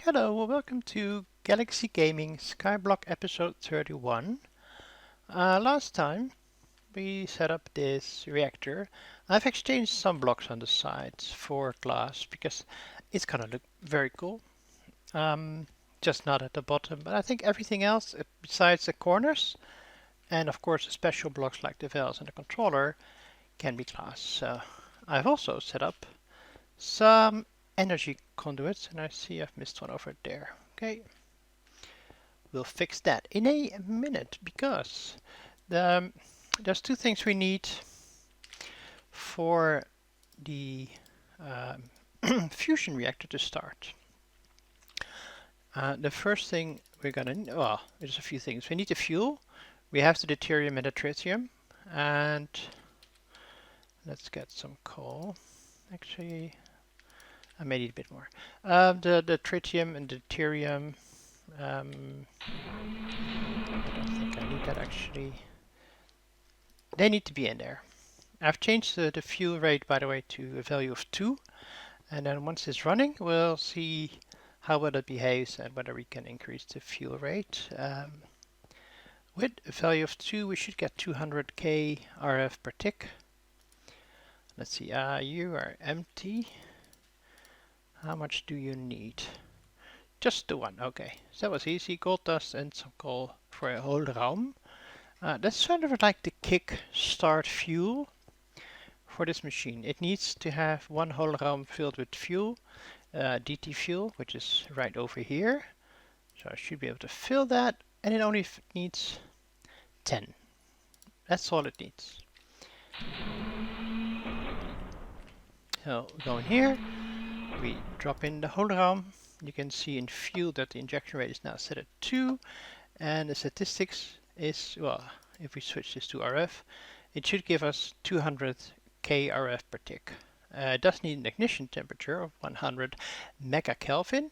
Hello, well, welcome to Galaxy Gaming Skyblock episode 31. Last time we set up this reactor. I've exchanged some blocks on the sides for glass because it's gonna look very cool. Just not at the bottom, but I think everything else besides the corners and of course the special blocks like the valves and the controller can be glass. So I've also set up some energy conduits, and I see I've missed one over there. Okay, we'll fix that in a minute because there's two things we need for the fusion reactor to start. The first thing we're gonna well, there's a few things. We need the fuel. We have the deuterium and the tritium, and let's get some coal. Actually, I may need a bit more. The tritium and the deuterium. I don't think I need that actually. They need to be in there. I've changed the fuel rate, by the way, to a value of 2. And then once it's running, we'll see how well it behaves and whether we can increase the fuel rate. With a value of 2, we should get 200k RF per tick. Let's see, you are empty. How much do you need? Just the one, okay. So that was easy. Gold dust and some coal for a whole raum. That's sort of like the kick start fuel for this machine. It needs to have one whole raum filled with fuel, DT fuel, which is right over here. So I should be able to fill that, and it only needs 10. That's all it needs. So we go in here, we drop in the whole raum. You can see in fuel that the injection rate is now set at 2, and the statistics is, well, if we switch this to RF, it should give us 200k RF per tick. It does need an ignition temperature of 100 megakelvin,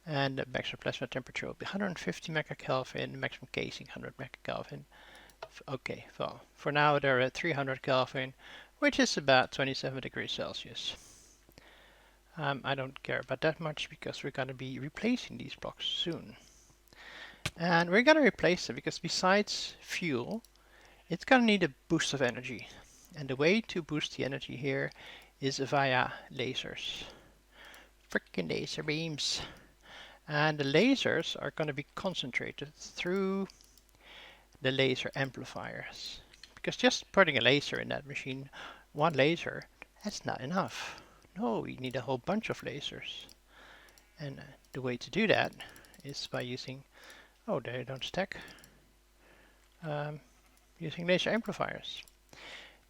and the maximum plasma temperature will be 150 megakelvin, maximum casing 100 megakelvin. Okay, well, for now they're at 300 Kelvin, which is about 27 degrees Celsius. I don't care about that much because we're going to be replacing these blocks soon. And we're going to replace them because besides fuel, it's going to need a boost of energy. And the way to boost the energy here is via lasers. Frickin' laser beams. And the lasers are going to be concentrated through the laser amplifiers. Because just putting a laser in that machine, one laser, that's not enough. No, we need a whole bunch of lasers. And the way to do that is by using, oh, they don't stack, using laser amplifiers.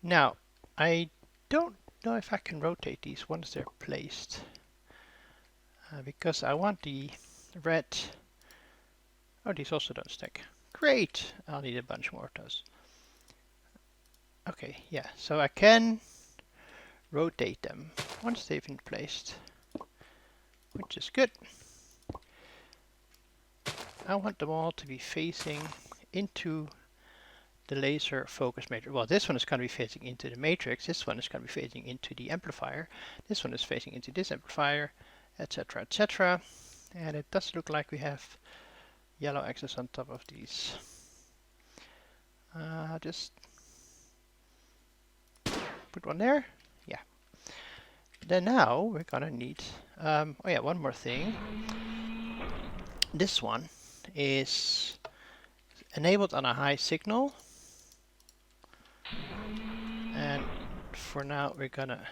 Now, I don't know if I can rotate these once they're placed, because I want the red, oh, these also don't stack. Great, I'll need a bunch more of those. Okay, yeah, so I can rotate them once they've been placed, which is good. I want them all to be facing into the laser focus matrix. Well, this one is going to be facing into the matrix, this one is going to be facing into the amplifier, this one is facing into this amplifier, etc, etc. And it does look like we have yellow axis on top of these. Just put one there. Yeah. Then now we're gonna need, oh yeah, one more thing. This one is enabled on a high signal, and for now we're gonna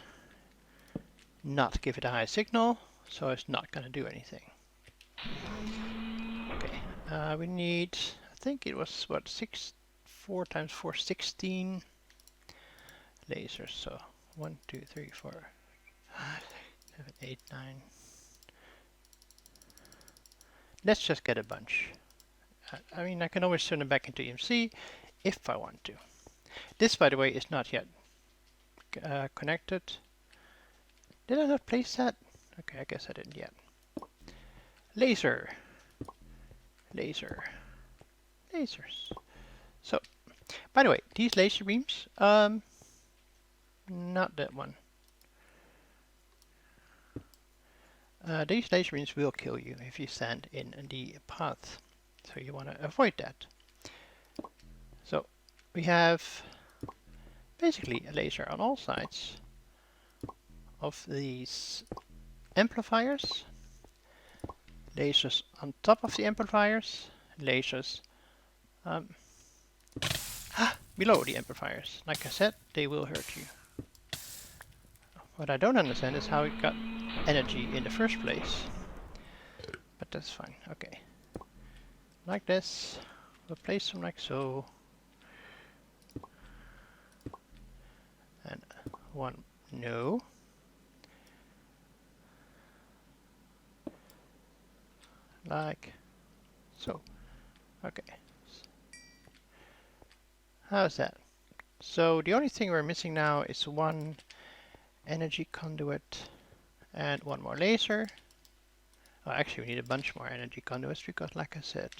not give it a high signal, so it's not gonna do anything. Okay, we need, I think it was what, 4 times 4, 16 lasers. So 1, 2, 3, 4, 5, 7, 8, 9. Let's just get a bunch. I mean, I can always turn them back into EMC if I want to. This, by the way, is not yet connected. Did I not place that? Okay, I guess I didn't yet. Laser. Laser. Lasers. So, by the way, these laser beams, not that one. These laser beams will kill you if you stand in the path, so you want to avoid that. So we have basically a laser on all sides of these amplifiers, lasers on top of the amplifiers, lasers below the amplifiers. Like I said, they will hurt you. What I don't understand is how it got energy in the first place. But that's fine. Okay. Like this. We'll place them like so. And one, no. Like so. Okay. How's that? So the only thing we're missing now is one energy conduit and one more laser. Oh, actually we need a bunch more energy conduits because, like I said,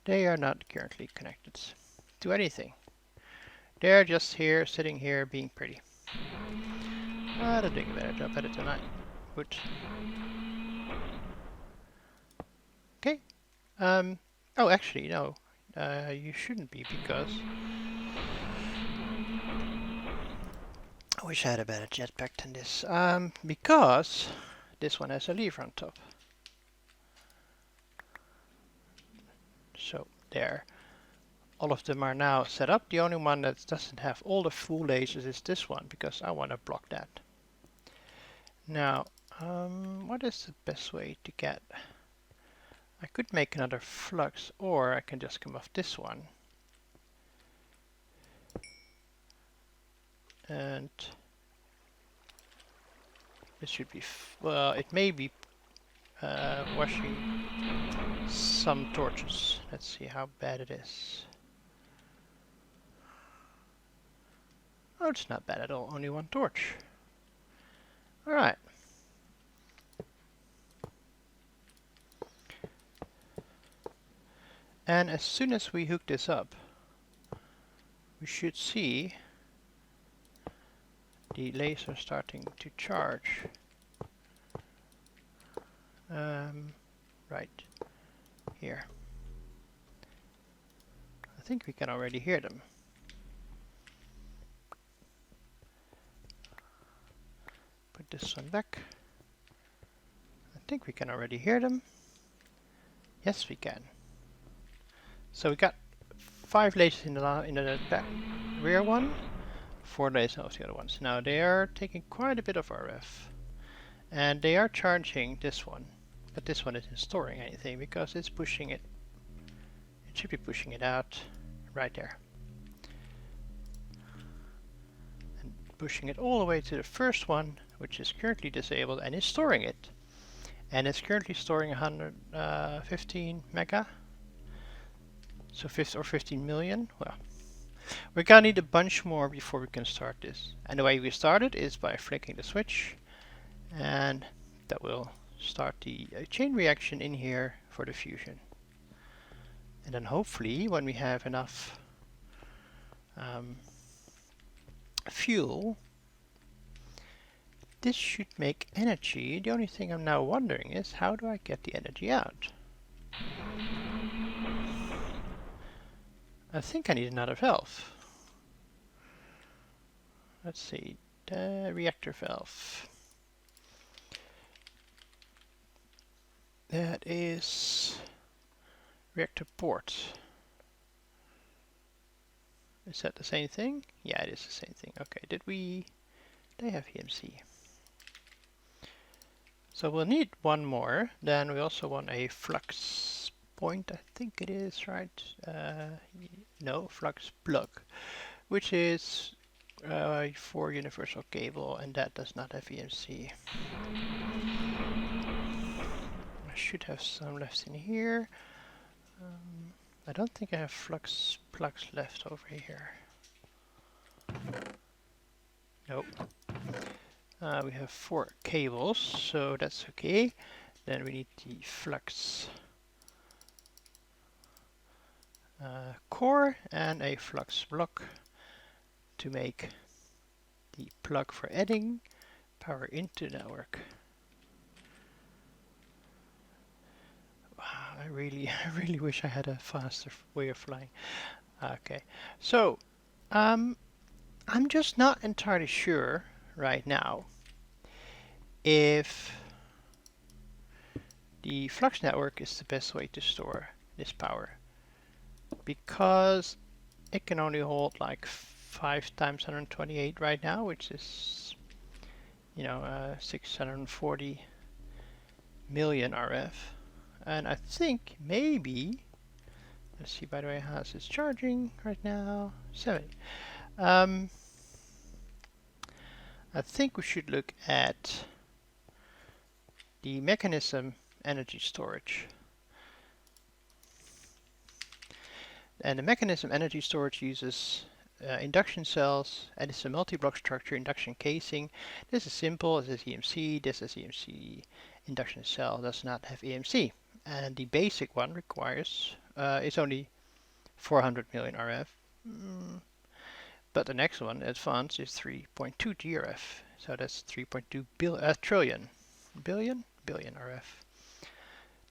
they are not currently connected to anything. They're just here, sitting here, being pretty. They're doing a better job at it than I would. Okay. Oh, actually, no. You shouldn't be, because I wish I had a better jetpack than this. Because this one has a lever on top. So there. All of them are now set up. The only one that doesn't have all the full lasers is this one, because I want to block that. Now, what is the best way to get? I could make another flux, or I can just come off this one. And this should be, well, it may be washing some torches. Let's see how bad it is. Oh, it's not bad at all, only one torch. Alright. And as soon as we hook this up, we should see the laser starting to charge. Right here. I think we can already hear them. Put this one back. I think we can already hear them. Yes, we can. So we got 5 lasers in the back rear one, 4 lasers of the other ones. Now they are taking quite a bit of RF, and they are charging this one, but this one isn't storing anything because it's pushing it. It should be pushing it out right there, and pushing it all the way to the first one, which is currently disabled and is storing it. And it's currently storing 115 mega. So 15 million. Well, we're gonna need a bunch more before we can start this. And the way we start it is by flicking the switch, and that will start the chain reaction in here for the fusion. And then hopefully when we have enough fuel, this should make energy. The only thing I'm now wondering is, how do I get the energy out? I think I need another valve. Let's see, the reactor valve. That is reactor port. Is that the same thing? Yeah, it is the same thing. Okay, they have EMC. So we'll need one more. Then we also want a flux point, I think it is, right? No, flux plug, which is for universal cable, and that does not have EMC. I should have some left in here. I don't think I have flux plugs left over here. Nope. We have 4 cables, so that's okay. Then we need the flux core and a flux block to make the plug for adding power into the network. really, I really wish I had a faster way of flying. Okay, so I'm just not entirely sure right now if the flux network is the best way to store this power, because it can only hold like 5 times 128 right now, which is, 640 million RF. And I think maybe, let's see, by the way, how's this charging right now? 70. I think we should look at the mechanism energy storage. And the mechanism energy storage uses induction cells, and it's a multi-block structure induction casing. This is simple. This is EMC. This is EMC. Induction cell does not have EMC. And the basic one requires, it's only 400 million RF. But the next one, advanced, is 3.2 GRF. So that's 3.2 trillion. Billion RF.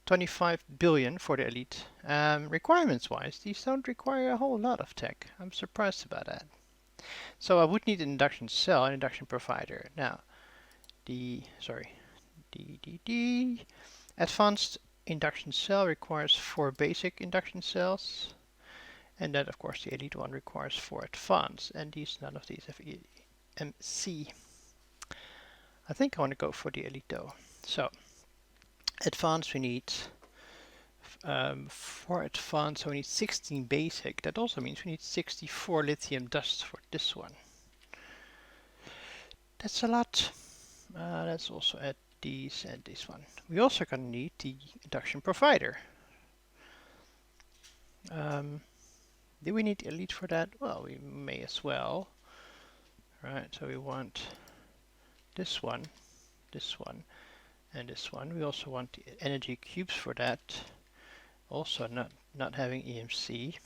25 billion for the elite. Requirements-wise, these don't require a whole lot of tech. I'm surprised about that. So I would need an induction cell, an induction provider. Now, the advanced induction cell requires 4 basic induction cells. And then, of course, the elite one requires 4 advanced, and none of these have EMC. I think I want to go for the elite though. So, advanced we need, for advanced we need 16 basic. That also means we need 64 lithium dust for this one. That's a lot. Let's also add these and this one. We also gonna need the induction provider. Do we need elite for that? Well, we may as well. Right, so we want this one, and this one. We also want the energy cubes for that. Also not having EMC.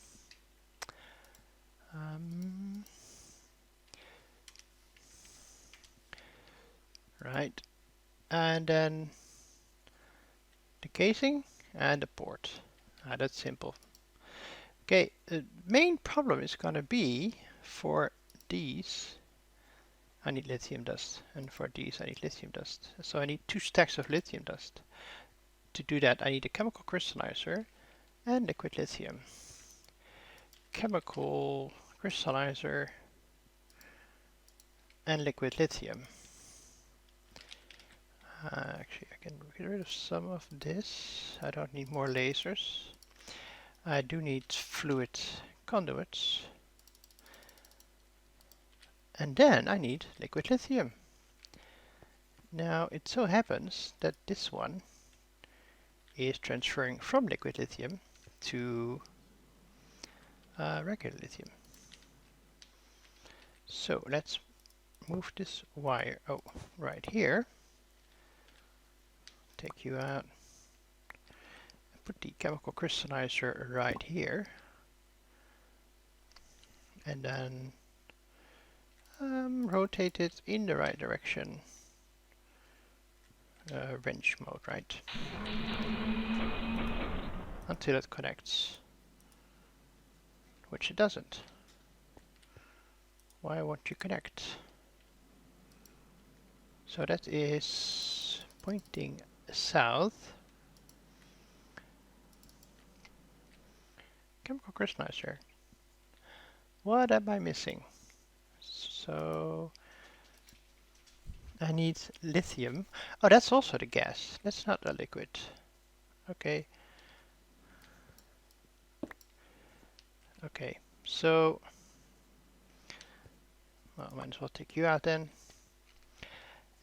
Right, and then the casing and the port. That's simple. Okay, the main problem is going to be for these, I need lithium dust, and for these I need lithium dust. So I need 2 stacks of lithium dust. To do that I need a chemical crystallizer and liquid lithium. Chemical crystallizer and liquid lithium. Actually, I can get rid of some of this. I don't need more lasers. I do need fluid conduits. And then I need liquid lithium. Now it so happens that this one is transferring from liquid lithium to regular lithium. So let's move this wire right here. Take you out. Put the chemical crystallizer right here. And then rotate it in the right direction. Wrench mode, right? Until it connects. Which it doesn't. Why won't you connect? So that is pointing south. Chemical crystallizer. What am I missing? So I need lithium. Oh, that's also the gas. That's not a liquid. Okay. Okay, so well, might as well take you out then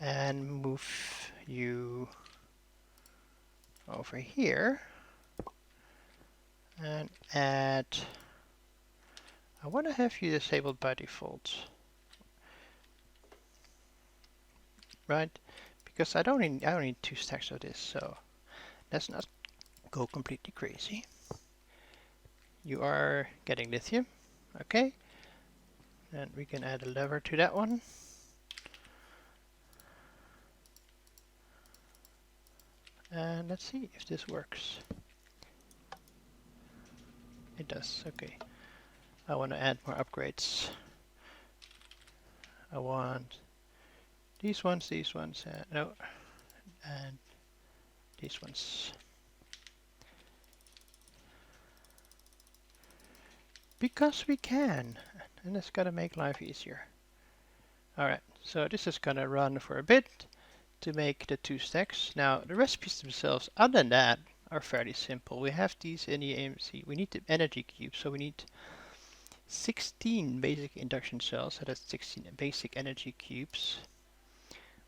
and move you over here and add, I want to have you disabled by default, right? Because I don't need 2 stacks of this, so let's not go completely crazy. You are getting lithium, okay? And we can add a lever to that one. And let's see if this works. It does, okay. I want to add more upgrades. I want these ones, no, and these ones. Because we can, and it's gonna make life easier. Alright, so this is gonna run for a bit to make the 2 stacks. Now, the recipes themselves, other than that, are fairly simple. We have these in the AMC. We need the energy cubes, so we need 16 basic induction cells, so that's 16 basic energy cubes.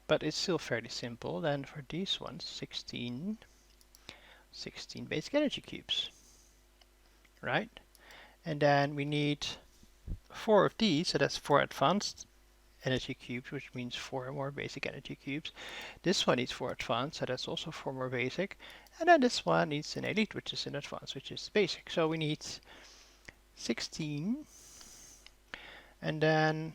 But it's still fairly simple. Then for these ones, 16 basic energy cubes, right? And then we need 4 of these, so that's 4 advanced energy cubes, which means 4 more basic energy cubes. This one needs 4 advanced, so that's also 4 more basic. And then this one needs an elite, which is an advanced, which is basic. So we need 16, and then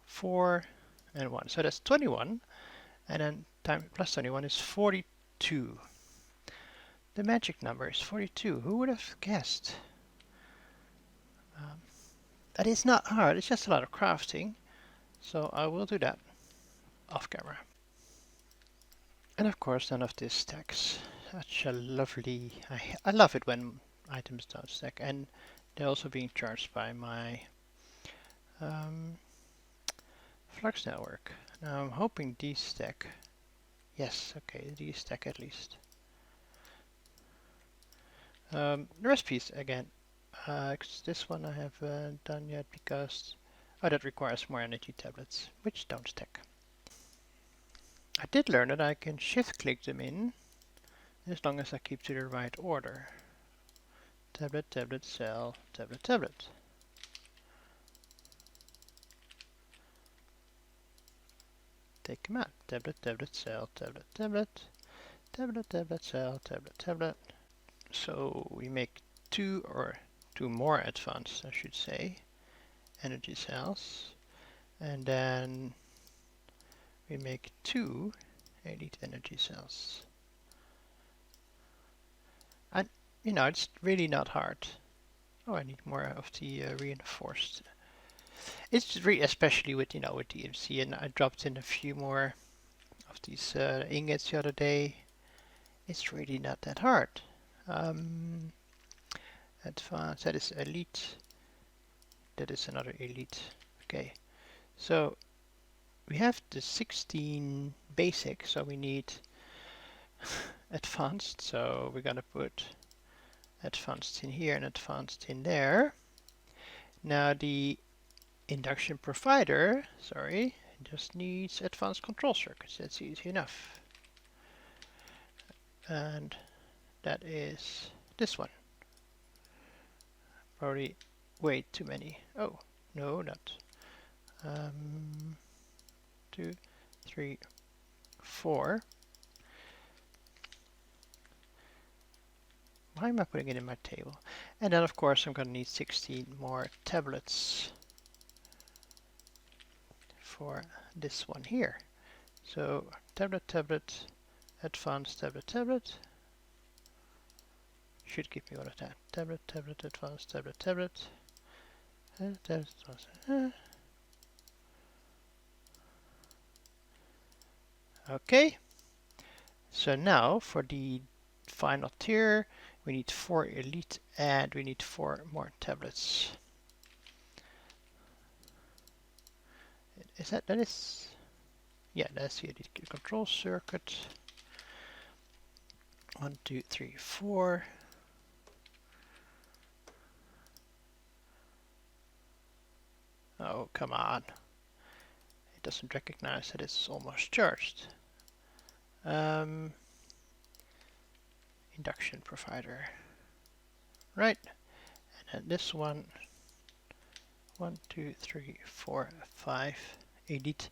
4 and 1. So that's 21, and then time plus 21 is 42. The magic number is 42. Who would have guessed? That is not hard, it's just a lot of crafting. So I will do that off camera. And of course none of this stacks. Such a lovely... I love it when items don't stack, and they're also being charged by my Flux network. Now I'm hoping these stack. Yes, okay, these stack at least. The recipes again. This one I haven't done yet because that requires more energy tablets, which don't stack. I did learn that I can shift click them in as long as I keep to the right order. Tablet, tablet, cell, tablet, tablet. Take them out. Tablet, tablet, cell, tablet, tablet, tablet, tablet, cell, tablet, tablet. So we make 2 more advanced, I should say, energy cells, and then we make 2 elite energy cells. And you know, it's really not hard. Oh, I need more of the reinforced. It's really, especially with with DMC, and I dropped in a few more of these ingots the other day. It's really not that hard. Advanced, that is elite. That is another elite. Okay, so we have the 16 basic, so we need advanced. So we're gonna put advanced in here and advanced in there. Now the induction provider, sorry, just needs advanced control circuits. That's easy enough. And that is this one. Probably way too many. Oh, no, not. 2, 3, 4. Why am I putting it in my table? And then of course I'm going to need 16 more tablets for this one here. So tablet, tablet, advanced, tablet, tablet. Should give me all of that. Tablet, tablet, advanced, tablet, tablet. Tablet, advanced. Okay. So now for the final tier, we need 4 elite and we need 4 more tablets. Is that is? Yeah, that's the elite control circuit. 1, 2, 3, 4. Oh, come on. It doesn't recognize that it's almost charged. Induction provider. Right. And then this one. 1, 2, 3, 4, 5. Elite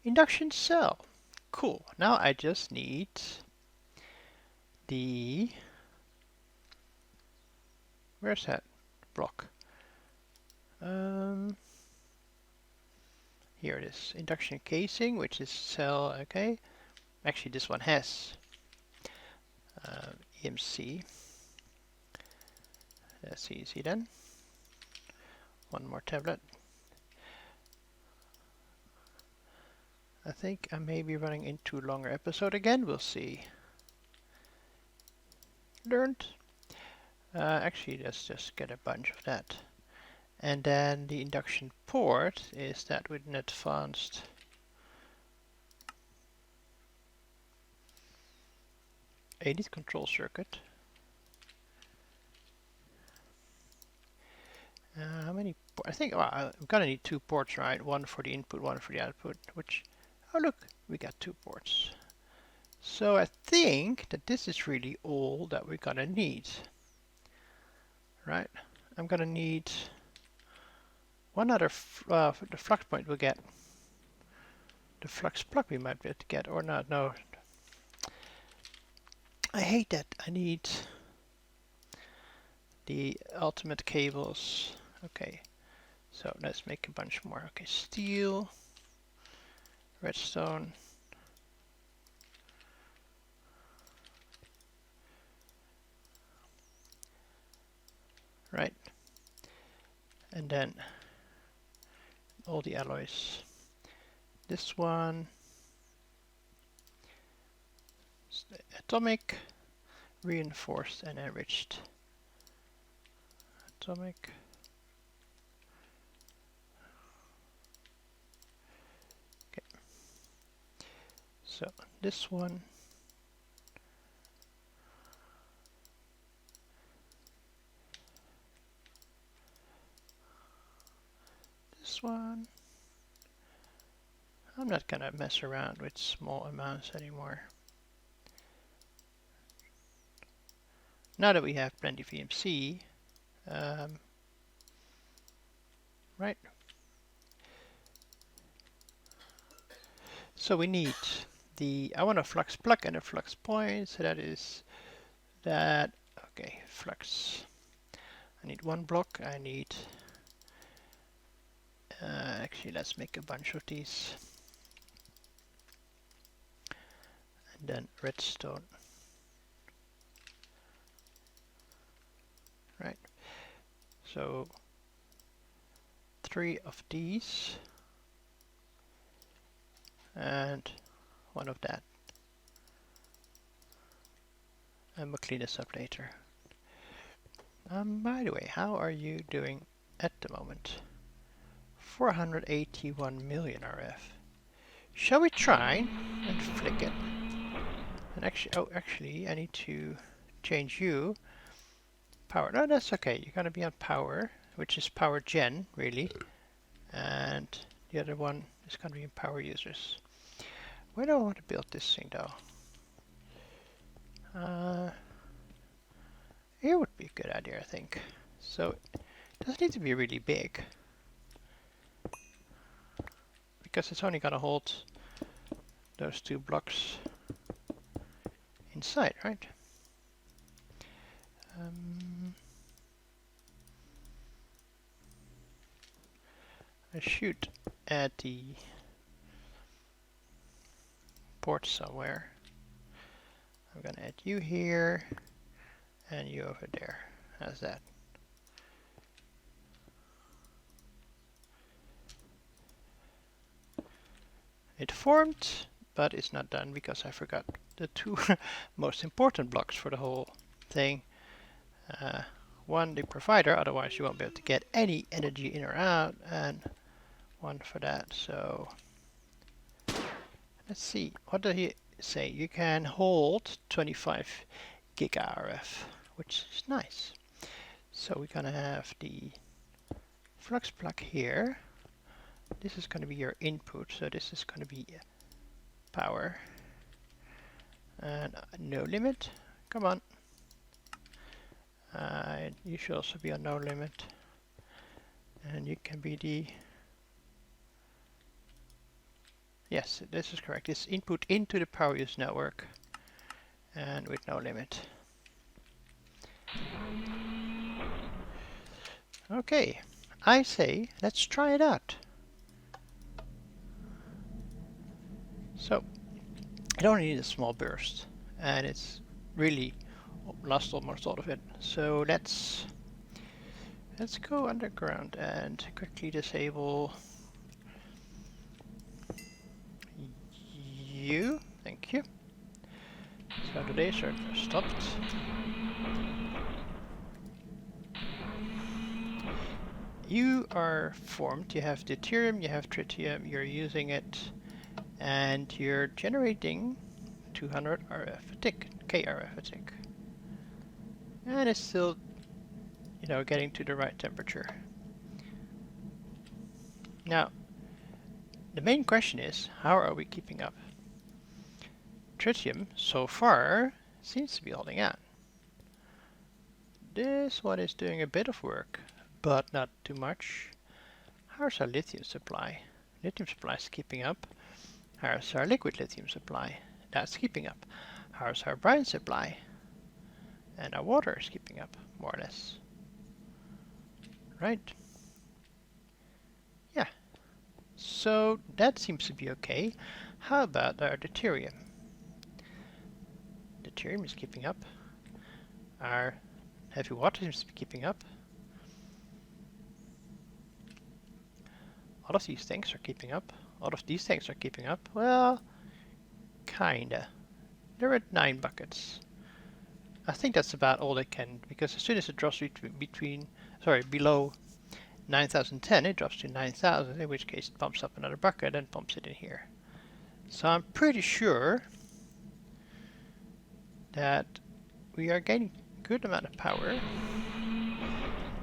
induction cell. Cool. Now I just need the... Where's that block? Here it is. Induction casing, which is cell, okay. Actually, this one has EMC. That's easy then. One more tablet. I think I may be running into a longer episode again. We'll see. Learned. Actually, let's just get a bunch of that. And then the induction port is that with an advanced AD control circuit. How many? I think I'm gonna need 2 ports, right? One for the input, one for the output. Which, oh look, we got 2 ports. So I think that this is really all that we're gonna need, right? I'm gonna need one other the flux point we'll get. The flux plug we might be able to get or not. No, I hate that. I need the ultimate cables. Okay, so let's make a bunch more. Okay, steel, redstone, right, and then all the alloys. This one, atomic, reinforced, and enriched. Atomic. Okay. So this one. This one. I'm not gonna mess around with small amounts anymore. Now that we have plenty of VMC, right? So we need I want a flux plug and a flux point, so that is that. Okay, flux. I need 1 block. I need, actually let's make a bunch of these. And then redstone. Right. So 3 of these. And 1 of that. And we'll clean this up later. By the way, how are you doing at the moment? 481 million RF. Shall we try and flick it? And actually, I need to change you. Power. No, that's okay. You're gonna be on power, which is power gen, really. And the other one is gonna be in power users. Where do I want to build this thing, though? Here would be a good idea, I think. So it doesn't need to be really big, because it's only gonna hold those 2 blocks inside, right? I should add the port somewhere. I'm gonna add you here and you over there. How's that? It formed, but it's not done because I forgot the 2 most important blocks for the whole thing. One, the provider, otherwise you won't be able to get any energy in or out, and 1 for that. So let's see, what did he say? You can hold 25 giga RF, which is nice. So we're gonna have the flux plug here. This is gonna be your input, so this is gonna be power. And no limit, come on. You should also be on no limit. And you can be the, yes, this is correct. It's input into the power use network and with no limit. Okay, I say let's try it out. So it only needs a small burst, and it's really lost almost all of it. So let's Let's go underground and quickly disable you. Thank you. So the laser stopped. You are formed. You have deuterium, you have tritium, you're using it, and you're generating 200 RF a tick, KRF a tick. And it's still, you know, getting to the right temperature. Now, the main question is, how are we keeping up? Tritium, so far, seems to be holding out. This one is doing a bit of work, but not too much. How's our lithium supply? Lithium supply is keeping up. How's our liquid lithium supply? That's keeping up. How's our brine supply? And our water is keeping up, more or less. Right? Yeah. So that seems to be okay. How about our deuterium? Deuterium is keeping up. Our heavy water seems to be keeping up. All of these things are keeping up. All of these things are keeping up. Well, kinda. They're at 9 buckets. I think that's about all they can, because as soon as it drops below 9010, it drops to 9000, in which case it pumps up another bucket and pumps it in here. So I'm pretty sure that we are gaining a good amount of power.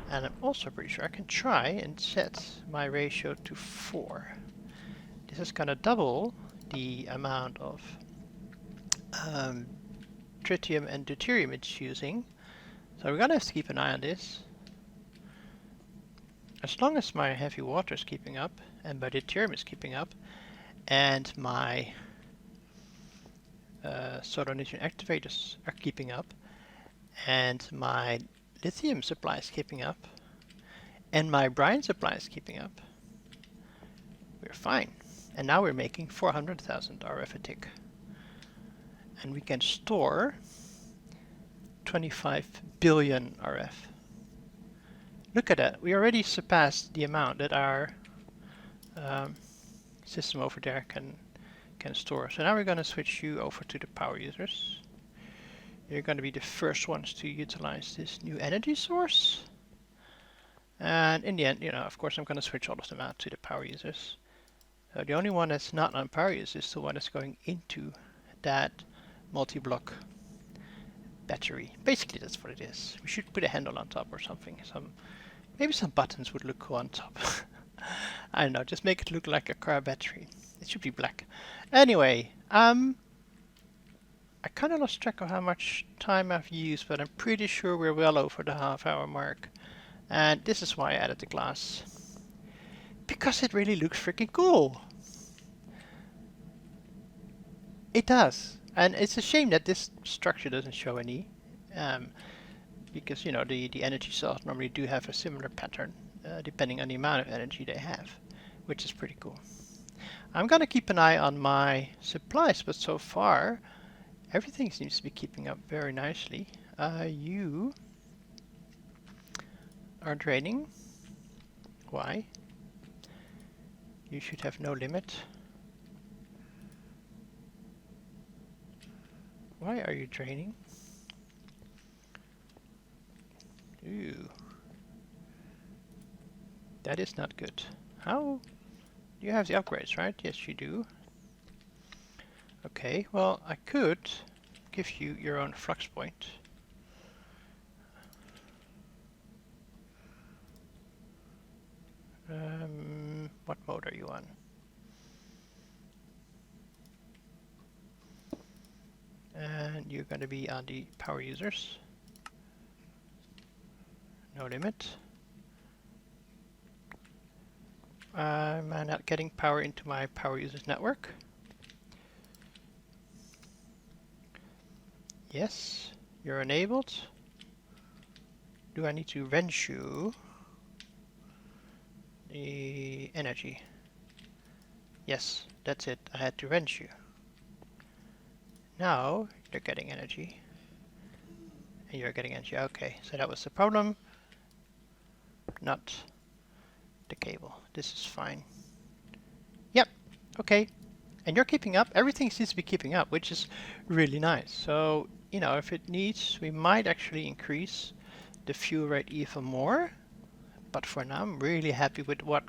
And I'm also pretty sure I can try and set my ratio to 4. This is going to double the amount of tritium and deuterium it's using. So we're going to have to keep an eye on this. As long as my heavy water is keeping up, and my deuterium is keeping up, and my solar neutron activators are keeping up, and my lithium supply is keeping up, and my brine supply is keeping up, we're fine. And now we're making 400,000 RF a tick. And we can store 25 billion RF. Look at that. We already surpassed the amount that our system over there can store. So now we're going to switch you over to the power users. You're going to be the first ones to utilize this new energy source. And in the end, you know, of course, I'm going to switch all of them out to the power users. The only one that's not on power users is the one that's going into that multi-block battery. Basically, that's what it is. We should put a handle on top or something. Maybe some buttons would look cool on top. I don't know, just make it look like a car battery. It should be black. Anyway, I kind of lost track of how much time I've used, but I'm pretty sure we're well over the half-hour mark. And this is why I added the glass. Because it really looks freaking cool. It does. And it's a shame that this structure doesn't show any. Because, you know, the energy cells normally do have a similar pattern, depending on the amount of energy they have, which is pretty cool. I'm going to keep an eye on my supplies, but so far, everything seems to be keeping up very nicely. You are draining. Why? You should have no limit. Why are you draining? Ooh. That is not good. How? You have the upgrades, right? Yes, you do. Okay, well, I could give you your own flux point. What mode are you on? And you're going to be on the power users. No limit. I'm not getting power into my power users network. Yes, you're enabled. Do I need to wrench you the energy? Yes, that's it. I had to wrench you. Now they're getting energy. And you're getting energy. Okay, so that was the problem. not the cable. This is fine. Yep, okay. And you're keeping up. Everything seems to be keeping up, which is really nice. So, you know, if it needs, we might actually increase the fuel rate even more. But for now, I'm really happy with what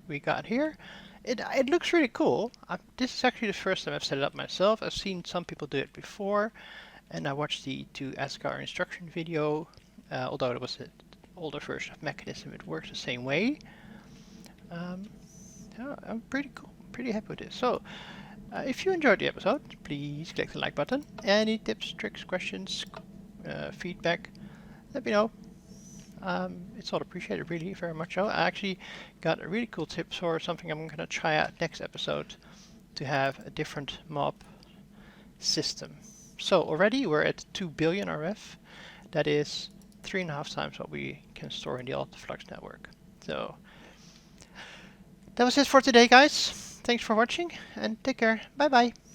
we got here. It looks really cool. This is actually the first time I've set it up myself. I've seen some people do it before, and I watched the To Ask Our instruction video. Although it was an older version of Mechanism, it works the same way. Yeah, I'm pretty cool. Pretty happy with this. So, if you enjoyed the episode, please click the like button. Any tips, tricks, questions, feedback, let me know. It's all appreciated, really, very much so. I actually got a really cool tip for something I'm going to try out next episode to have a different mob system. So already we're at 2 billion RF. That is 3.5 times what we can store in the AltaFlux network. So that was it for today, guys. Thanks for watching and take care. Bye bye.